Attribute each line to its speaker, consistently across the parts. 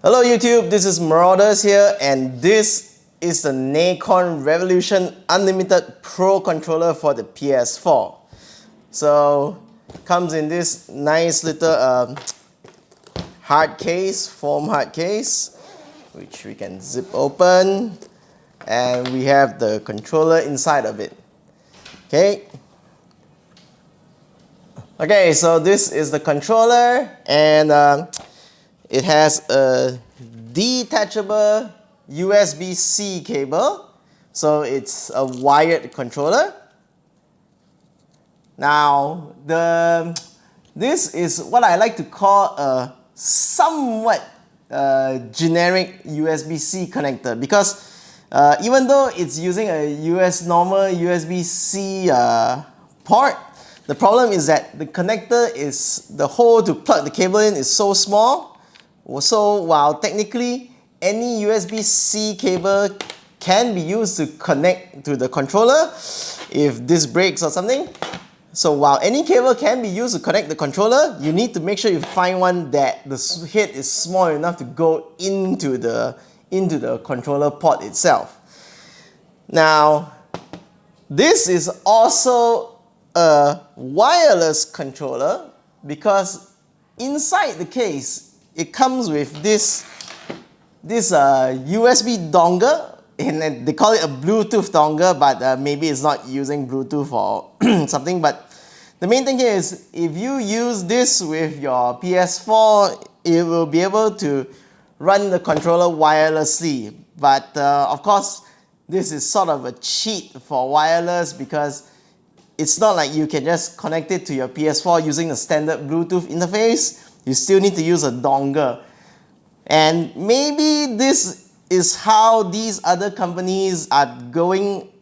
Speaker 1: Hello YouTube, this is Marauders here, and this is the Nacon Revolution Unlimited Pro controller for the PS4. So, comes in this nice little hard case, foam hard case, which we can zip open, and we have the controller inside of it. Okay, so this is the controller, and it has a detachable USB-C cable, so it's a wired controller. Now, this is what I like to call a somewhat generic USB-C connector, because even though it's using a normal USB-C port, the problem is that the connector the hole to plug the cable in is so small. So while technically any USB-C cable can be used to connect to the controller if this breaks or something, so while any cable can be used to connect the controller, you need to make sure you find one that the head is small enough to go into the controller port itself. Now, this is also a wireless controller because inside the case it comes with this USB dongle, and they call it a Bluetooth dongle, but maybe it's not using Bluetooth or something. But the main thing here is if you use this with your PS4, it will be able to run the controller wirelessly. But of course, this is sort of a cheat for wireless because it's not like you can just connect it to your PS4 using a standard Bluetooth interface. You still need to use a dongle. And maybe this is how these other companies are solving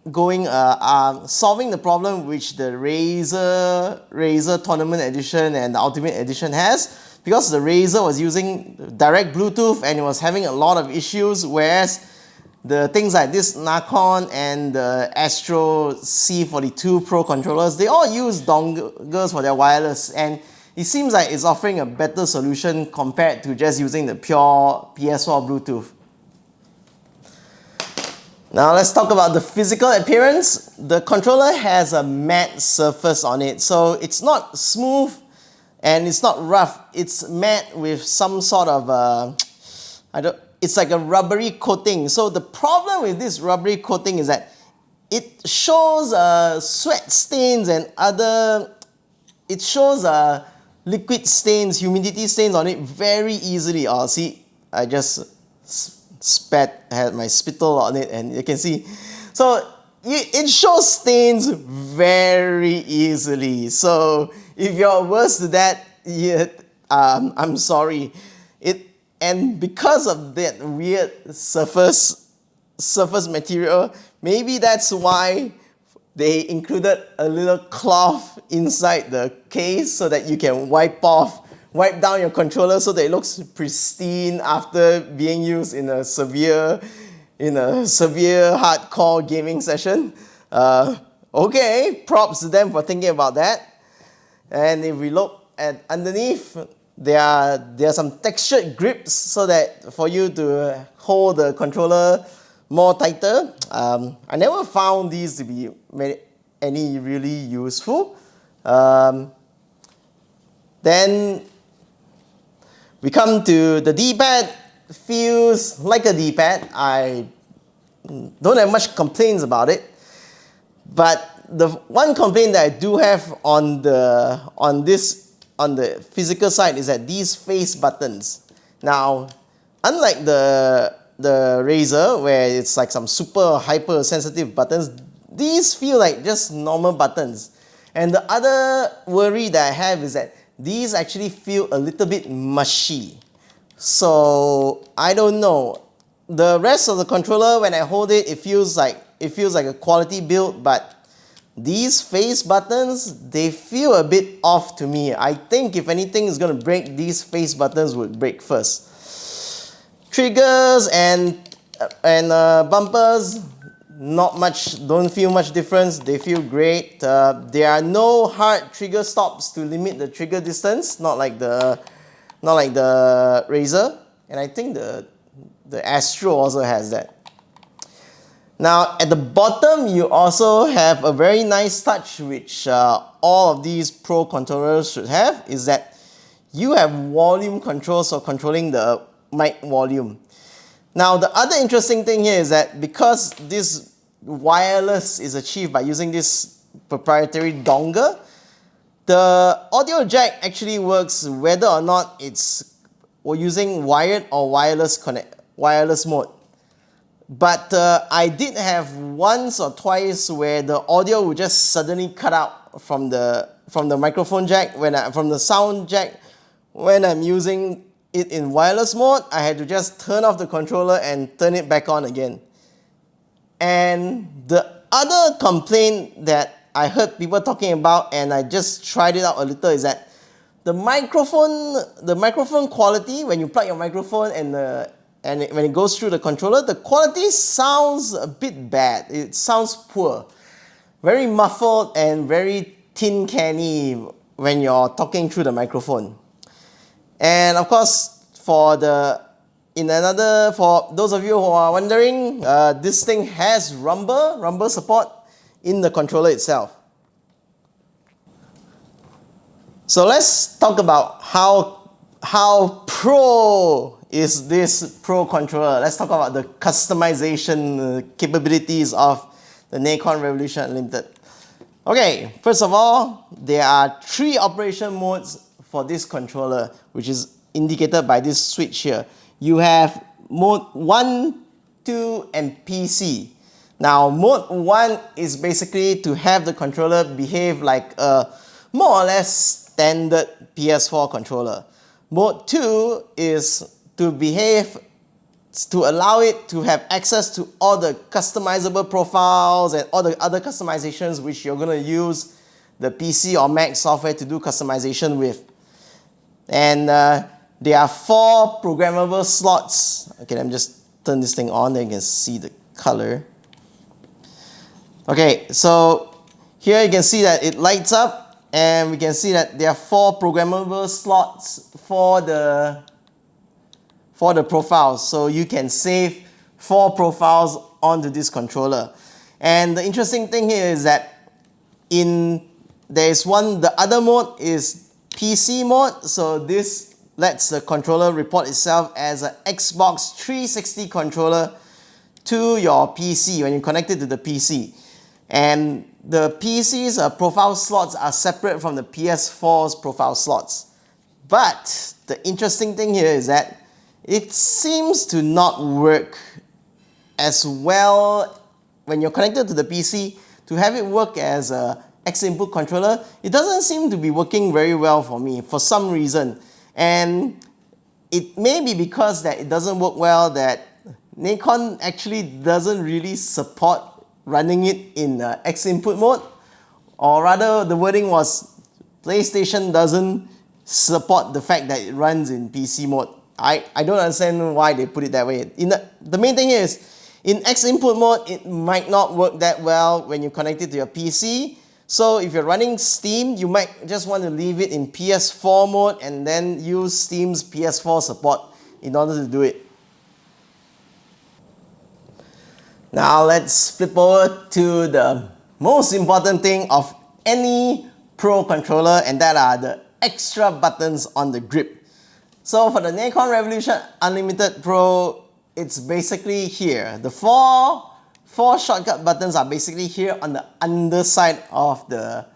Speaker 1: the problem which the Razer Tournament Edition and the Ultimate Edition has, because the Razer was using direct Bluetooth and it was having a lot of issues, whereas the things like this Nacon and the Astro C42 Pro controllers, they all use dongles for their wireless, and it seems like it's offering a better solution compared to just using the pure PS4 Bluetooth. Now let's talk about the physical appearance. The controller has a matte surface on it, so it's not smooth and it's not rough. It's matte with some sort of it's like a rubbery coating. So the problem with this rubbery coating is that it shows sweat stains and it shows liquid stains, humidity stains on it very easily. Oh, see, I just had my spittle on it and you can see. So it shows stains very easily. So if you're averse to that, I'm sorry. And because of that weird surface material, maybe that's why they included a little cloth inside the case so that you can wipe down your controller so that it looks pristine after being used in a severe hardcore gaming session. Okay, props to them for thinking about that. And if we look at underneath, there are some textured grips so that for you to hold the controller more tighter. I never found these to be any really useful. Then we come to the D-pad. Feels like a D-pad. I don't have much complaints about it, but the one complaint that I do have on the physical side is that these face buttons. Now, unlike the Razer, where it's like some super hyper sensitive buttons, these feel like just normal buttons. And the other worry that I have is that these actually feel a little bit mushy. So I don't know. The rest of the controller, when I hold it, it feels like a quality build, but these face buttons, they feel a bit off to me. I think if anything is going to break, these face buttons would break first. Triggers and bumpers, don't feel much difference. They feel great. There are no hard trigger stops to limit the trigger distance, not like the Razer. And I think the Astro also has that. Now at the bottom you also have a very nice touch which all of these Pro controllers should have, is that you have volume controls for controlling the mic volume. Now the other interesting thing here is that because this wireless is achieved by using this proprietary dongle, the audio jack actually works whether or not we're using wired or wireless mode. But I did have once or twice where the audio would just suddenly cut out from the microphone jack from the sound jack when I'm using it in wireless mode. I had to just turn off the controller and turn it back on again. And the other complaint that I heard people talking about, and I just tried it out a little, is that the microphone quality when you plug your microphone and when it goes through the controller, the quality sounds a bit bad. It sounds poor. Very muffled and very tin canny when you're talking through the microphone. And of course, for those of you who are wondering, this thing has rumble support in the controller itself. So let's talk about how pro is this Pro controller. Let's talk about the customization capabilities of the Nacon Revolution Unlimited. Okay, first of all, there are 3 operation modes for this controller, which is indicated by this switch here. You have mode 1, 2, and PC. Now, mode 1 is basically to have the controller behave like a more or less standard PS4 controller. Mode 2 is to allow it to have access to all the customizable profiles and all the other customizations which you're going to use the PC or Mac software to do customization with. And there are 4 programmable slots. Okay, let me just turn this thing on, then you can see the color. Okay, so here you can see that it lights up, and we can see that there are 4 programmable slots for the profiles. So you can save 4 profiles onto this controller. And the interesting thing here is that the other mode is PC mode. So this lets the controller report itself as an Xbox 360 controller to your PC when you connect it to the PC. And the PC's profile slots are separate from the PS4's profile slots. But the interesting thing here is that it seems to not work as well when you're connected to the PC. To have it work as a X input controller, it doesn't seem to be working very well for me for some reason. And it may be because that it doesn't work well, that Nacon actually doesn't really support running it in X input mode, or rather the wording was PlayStation doesn't support the fact that it runs in PC mode. I don't understand why they put it that way. The main thing is, in X input mode, it might not work that well when you connect it to your PC. So if you're running Steam, you might just want to leave it in PS4 mode and then use Steam's PS4 support in order to do it. Now let's flip over to the most important thing of any Pro controller, and that are the extra buttons on the grip. So for the Nacon Revolution Unlimited Pro, it's basically here. The four shortcut buttons are basically here on the underside of the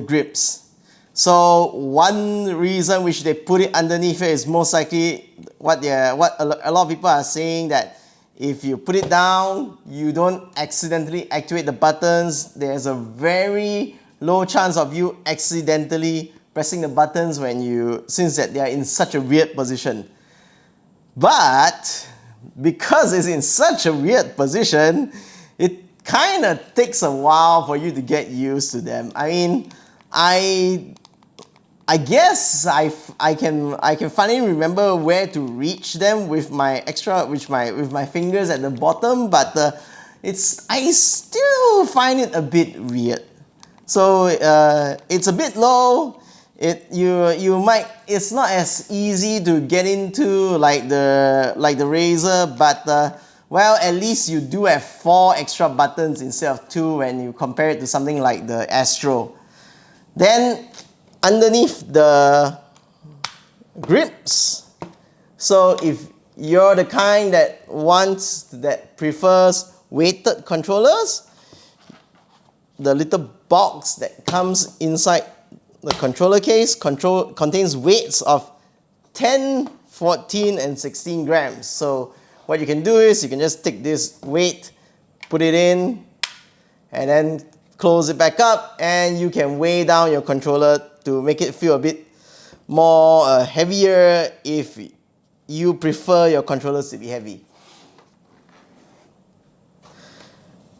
Speaker 1: grips. So one reason which they put it underneath it is most likely what a lot of people are saying, that if you put it down, you don't accidentally activate the buttons. There's a very low chance of you accidentally pressing the buttons since that they are in such a weird position. But because it's in such a weird position, it kind of takes a while for you to get used to them. I mean, I guess I can finally remember where to reach them with my fingers at the bottom, but I still find it a bit weird. So it's a bit low. it's not as easy to get into like the Razer, but well, at least you do have 4 extra buttons instead of 2 when you compare it to something like the Astro. Then underneath the grips, so if you're the kind that prefers weighted controllers, the little box that comes inside the controller case contains weights of 10, 14 and 16 grams. So what you can do is you can just take this weight, put it in, and then close it back up, and you can weigh down your controller to make it feel a bit more heavier if you prefer your controllers to be heavy.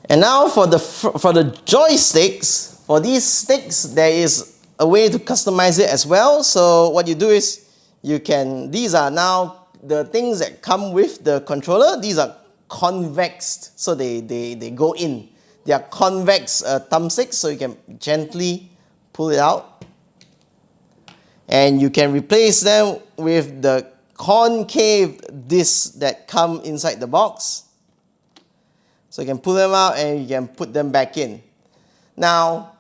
Speaker 1: And now for the joysticks, for these sticks, there is a way to customize it as well. So what you do is these are now the things that come with the controller. These are convex, so they go in. They are convex thumbsticks, so you can gently pull it out. And you can replace them with the concave discs that come inside the box. So you can pull them out and you can put them back in. Now,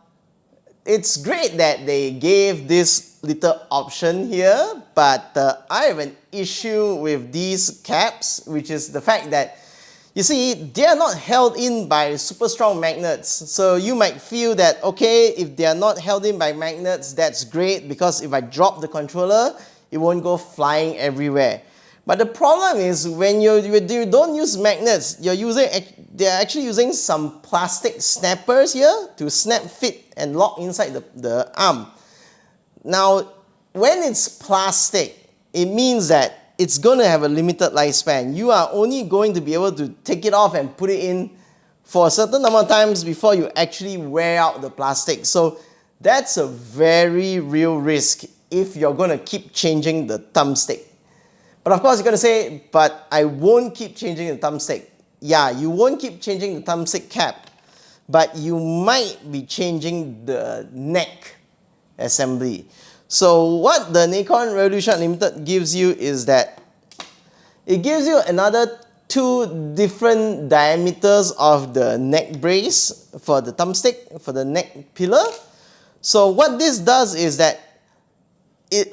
Speaker 1: it's great that they gave this little option here, but I have an issue with these caps, which is the fact that, you see, they are not held in by super strong magnets. So you might feel that, okay, if they are not held in by magnets, that's great, because if I drop the controller, it won't go flying everywhere. But the problem is when you don't use magnets, they're actually using some plastic snappers here to snap, fit and lock inside the arm. Now, when it's plastic, it means that it's going to have a limited lifespan. You are only going to be able to take it off and put it in for a certain number of times before you actually wear out the plastic. So that's a very real risk if you're going to keep changing the thumbstick. But of course, you're going to say, but I won't keep changing the thumbstick. Yeah, you won't keep changing the thumbstick cap, but you might be changing the neck assembly. So what the Nacon Revolution Unlimited gives you is that it gives you another 2 different diameters of the neck brace for the thumbstick, for the neck pillar. So what this does is that it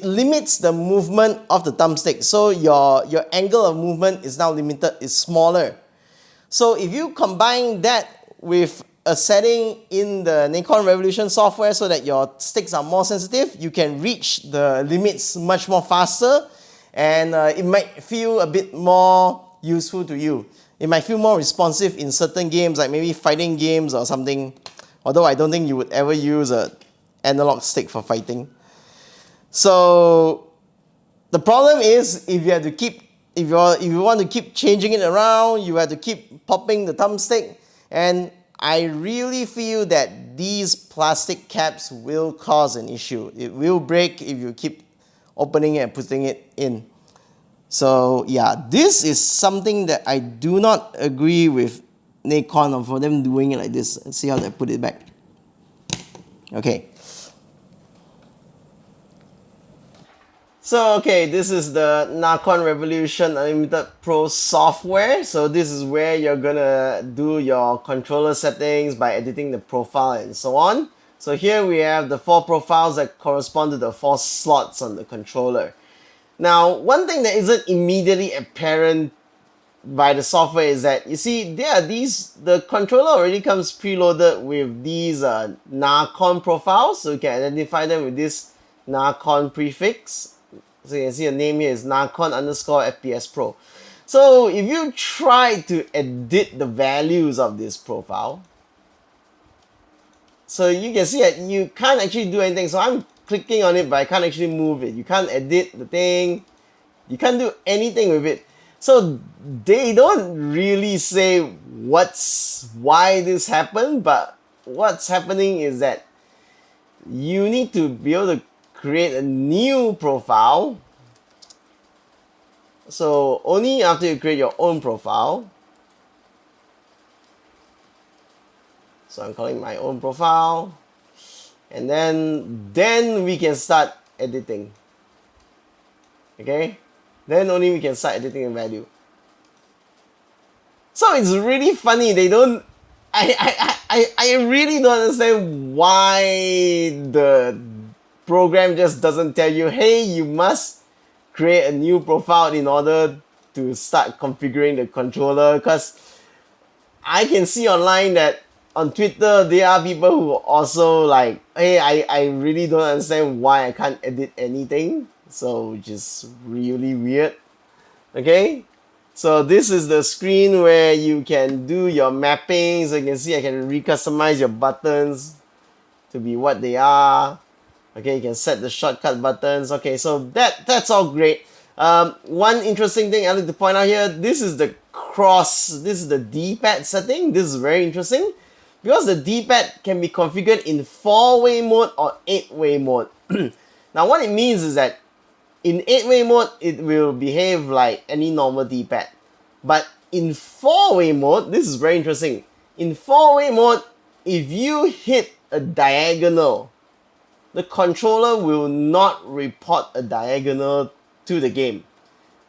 Speaker 1: limits the movement of the thumbstick. So your angle of movement is now limited, is smaller. So if you combine that with a setting in the Nacon Revolution software so that your sticks are more sensitive, you can reach the limits much more faster, and it might feel a bit more useful to you. It might feel more responsive in certain games, like maybe fighting games or something, although I don't think you would ever use an analog stick for fighting. So the problem is if you want to keep changing it around, you have to keep popping the thumbstick, and I really feel that these plastic caps will cause an issue. It will break if you keep opening it and putting it in. So yeah, this is something that I do not agree with Nacon for them doing it like this. Let's see how they put it back. Okay. So okay, this is the Nacon Revolution Unlimited Pro software. So this is where you're gonna do your controller settings by editing the profile and so on. So here we have the 4 profiles that correspond to the 4 slots on the controller. Now, one thing that isn't immediately apparent by the software is that, you see, the controller already comes preloaded with these Nacon profiles. So you can identify them with this Nacon prefix. So you can see the name here is Nacon_FPS Pro. So if you try to edit the values of this profile, so you can see that you can't actually do anything. So I'm clicking on it, but I can't actually move it. You can't edit the thing. You can't do anything with it. So they don't really say why this happened, but what's happening is that you need to be able to create a new profile. So only after you create your own profile. So I'm calling my own profile. and then we can start editing. Okay, then only we can start editing the value. So it's really funny. They don't. I really don't understand why the program just doesn't tell you, hey, you must create a new profile in order to start configuring the controller. Because I can see online that on Twitter there are people who also like, hey, I really don't understand why I can't edit anything. So which is really weird. Okay, so this is the screen where you can do your mapping. So you can see I can recustomize your buttons to be what they are. Okay, you can set the shortcut buttons. Okay, so that's all great. One interesting thing I like to point out here, this is the D-pad setting. This is very interesting because the D-pad can be configured in 4-way mode or 8-way mode. Now what it means is that in 8-way mode, it will behave like any normal D-pad. But in 4-way mode, this is very interesting. In 4-way mode, if you hit a diagonal, the controller will not report a diagonal to the game.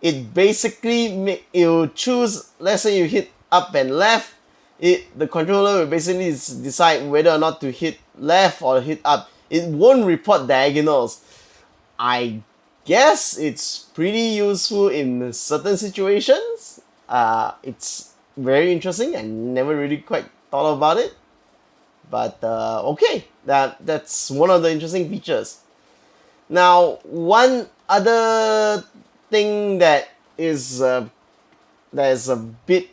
Speaker 1: It basically it will choose, let's say you hit up and left, the controller will basically decide whether or not to hit left or hit up. It won't report diagonals. I guess it's pretty useful in certain situations. It's very interesting. I never really quite thought about it. But okay, that's one of the interesting features. Now, one other thing that is a bit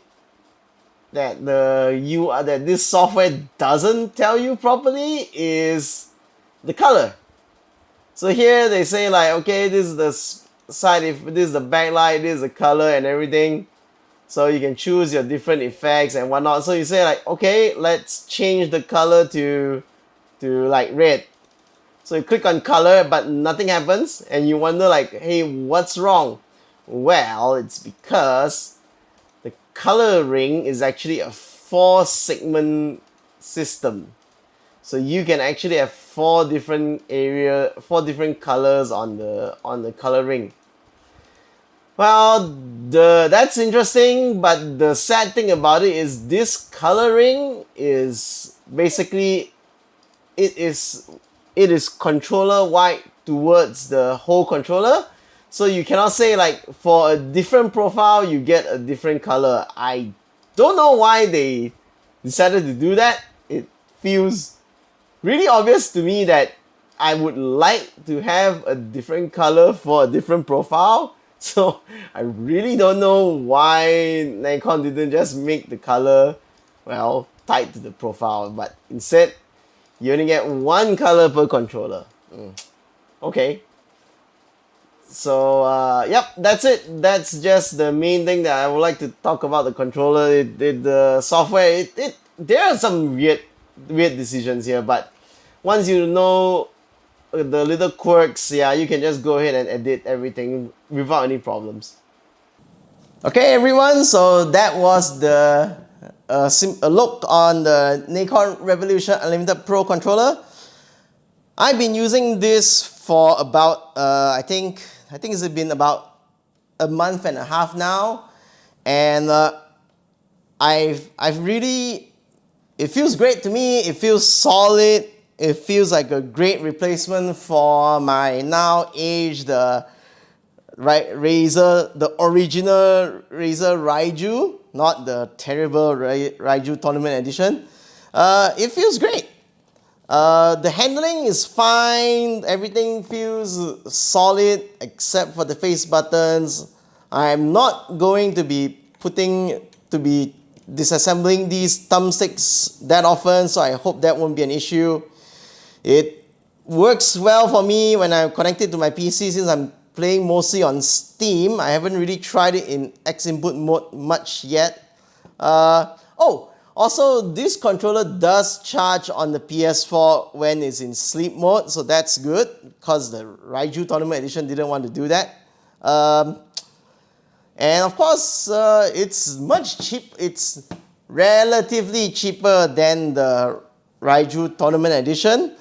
Speaker 1: that that this software doesn't tell you properly is the color. So here they say like, okay, this is the side, if this is the backlight, this is the color and everything. So you can choose your different effects and whatnot. So you say like, okay, let's change the color to like red. So you click on color, but nothing happens, and you wonder like, hey, what's wrong? Well, it's because the coloring is actually a 4-segment system. So you can actually have 4 different colors on the coloring. Well, that's interesting, but the sad thing about it is this coloring is basically it is controller wide towards the whole controller. So you cannot say like for a different profile you get a different color. I don't know why they decided to do that. It feels really obvious to me that I would like to have a different color for a different profile. So I really don't know why Nacon didn't just make the color, well, tied to the profile, but instead you only get 1 color per controller. Okay. So yep, that's it. That's just the main thing that I would like to talk about the controller. The software, there are some weird decisions here, but once you know the little quirks, yeah, you can just go ahead and edit everything without any problems. Okay, everyone, so that was a look on the Nacon Revolution Unlimited Pro controller. I've been using this for about I think it's been about a month and a half now, and I've really, it feels great to me. It feels solid. It feels like a great replacement for my now aged Razer, the original Razer Raiju, not the terrible Raiju Tournament edition. It feels great. The handling is fine. Everything feels solid except for the face buttons. I'm not going to be disassembling these thumbsticks that often, so I hope that won't be an issue. It works well for me when I'm connected to my PC since I'm playing mostly on Steam. I haven't really tried it in X-input mode much yet. Also, this controller does charge on the PS4 when it's in sleep mode, so that's good because the Raiju Tournament edition didn't want to do that. And of course, it's it's relatively cheaper than the Raiju Tournament edition.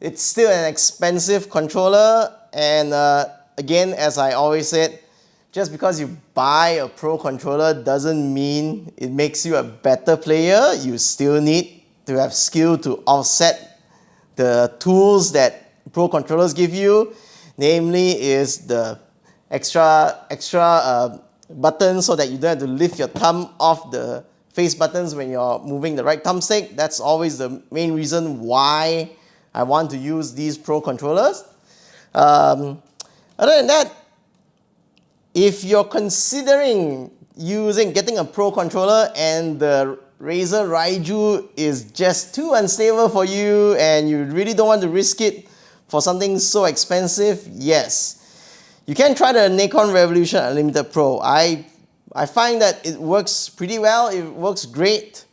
Speaker 1: It's still an expensive controller, and again, as I always said, just because you buy a pro controller doesn't mean it makes you a better player. You still need to have skill to offset the tools that pro controllers give you, namely is the extra buttons so that you don't have to lift your thumb off the face buttons when you're moving the right thumbstick. That's always the main reason why I want to use these pro controllers. Other than that, if you're considering getting a pro controller and the Razer Raiju is just too unstable for you and you really don't want to risk it for something so expensive, yes, you can try the Nacon Revolution Unlimited Pro. I find that it works pretty well. It works great.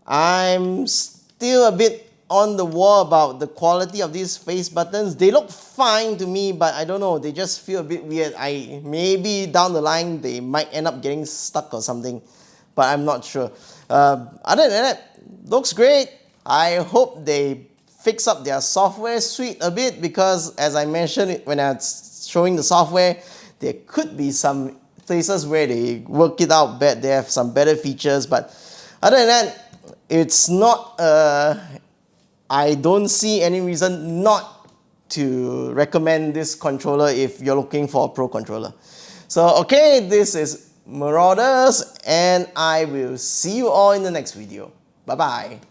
Speaker 1: I'm still a bit on the wall about the quality of these face buttons. They look fine to me, but I don't know, they just feel a bit weird. Maybe down the line they might end up getting stuck or something, but I'm not sure. Other than that, looks great. I hope they fix up their software suite a bit, because as I mentioned when I was showing the software, there could be some places where they work it out better. They have some better features, but other than that, it's not I don't see any reason not to recommend this controller if you're looking for a pro controller. So okay, this is Marauders, and I will see you all in the next video. Bye bye.